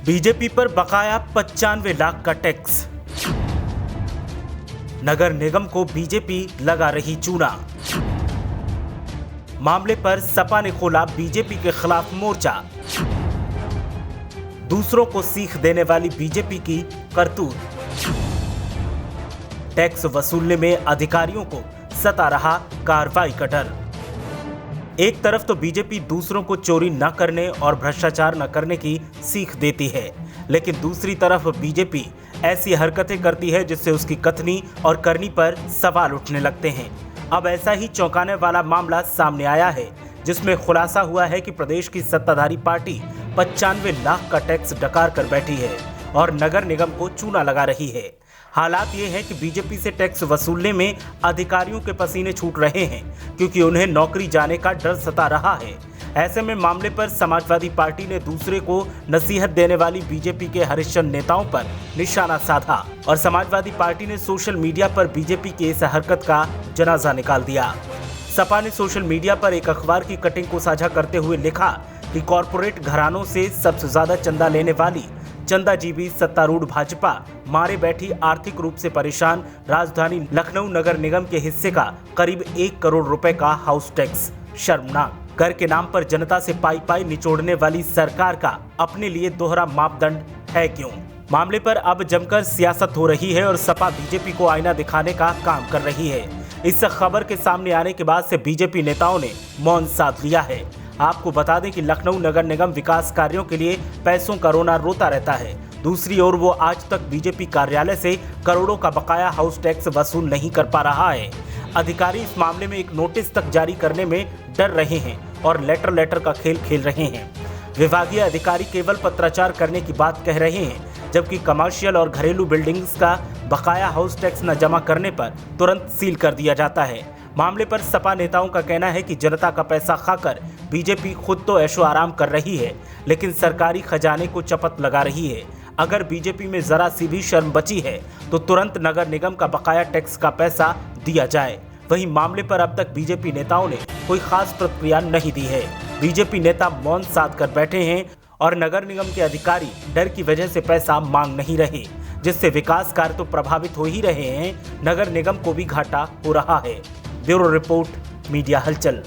BJP पर बकाया 95 लाख का टैक्स। नगर निगम को बीजेपी लगा रही चूना। मामले पर सपा ने खोला बीजेपी के खिलाफ मोर्चा। दूसरों को सीख देने वाली बीजेपी की करतूत। टैक्स वसूलने में अधिकारियों को सता रहा कार्रवाई का डर। एक तरफ तो बीजेपी दूसरों को चोरी न करने और भ्रष्टाचार न करने की सीख देती है, लेकिन दूसरी तरफ बीजेपी ऐसी हरकतें करती है जिससे उसकी कथनी और करनी पर सवाल उठने लगते हैं। अब ऐसा ही चौंकाने वाला मामला सामने आया है, जिसमें खुलासा हुआ है कि प्रदेश की सत्ताधारी पार्टी 95 लाख का टैक्स डकार कर बैठी है और नगर निगम को चूना लगा रही है। हालात ये है कि बीजेपी से टैक्स वसूलने में अधिकारियों के पसीने छूट रहे हैं, क्योंकि उन्हें नौकरी जाने का डर सता रहा है। ऐसे में मामले पर समाजवादी पार्टी ने दूसरे को नसीहत देने वाली बीजेपी के हरिश्चंद्र नेताओं पर निशाना साधा और समाजवादी पार्टी ने सोशल मीडिया पर बीजेपी की इस हरकत का जनाजा निकाल दिया। सपा ने सोशल मीडिया पर एक अखबार की कटिंग को साझा करते हुए लिखा कि कॉरपोरेट घरानों से सबसे ज्यादा चंदा लेने वाली चंदाजीबी सत्तारूढ़ भाजपा मारे बैठी आर्थिक रूप से परेशान राजधानी लखनऊ नगर निगम के हिस्से का करीब 1 करोड़ रुपए का हाउस टैक्स। शर्मनाक। कर के नाम पर जनता से पाई निचोड़ने वाली सरकार का अपने लिए दोहरा मापदंड है क्यों? मामले पर अब जमकर सियासत हो रही है और सपा बीजेपी को आईना दिखाने का काम कर रही है। इस खबर के सामने आने के बाद से बीजेपी नेताओं ने मौन साध लिया है। आपको बता दें कि लखनऊ नगर निगम विकास कार्यों के लिए पैसों का रोना रोता रहता है। दूसरी ओर वो आज तक बीजेपी कार्यालय से करोड़ों का बकाया हाउस टैक्स वसूल नहीं कर पा रहा है। अधिकारी इस मामले में एक नोटिस तक जारी करने में डर रहे हैं और लेटर का खेल खेल रहे हैं। विभागीय अधिकारी केवल पत्राचार करने की बात कह रहे हैं, जबकि कमर्शियल और घरेलू बिल्डिंग्स का बकाया हाउस टैक्स न जमा करने पर तुरंत सील कर दिया जाता है। मामले पर सपा नेताओं का कहना है कि जनता का पैसा खाकर बीजेपी खुद तो ऐशो आराम कर रही है, लेकिन सरकारी खजाने को चपत लगा रही है। अगर बीजेपी में जरा सी भी शर्म बची है तो तुरंत नगर निगम का बकाया टैक्स का पैसा दिया जाए। वहीं मामले पर अब तक बीजेपी नेताओं ने कोई खास प्रतिक्रिया नहीं दी है। बीजेपी नेता मौन साध कर बैठे हैं और नगर निगम के अधिकारी डर की वजह से पैसा मांग नहीं रहे, जिससे विकास कार्य तो प्रभावित हो ही रहे हैं, नगर निगम को भी घाटा हो रहा है। ब्यूरो रिपोर्ट, मीडिया हलचल।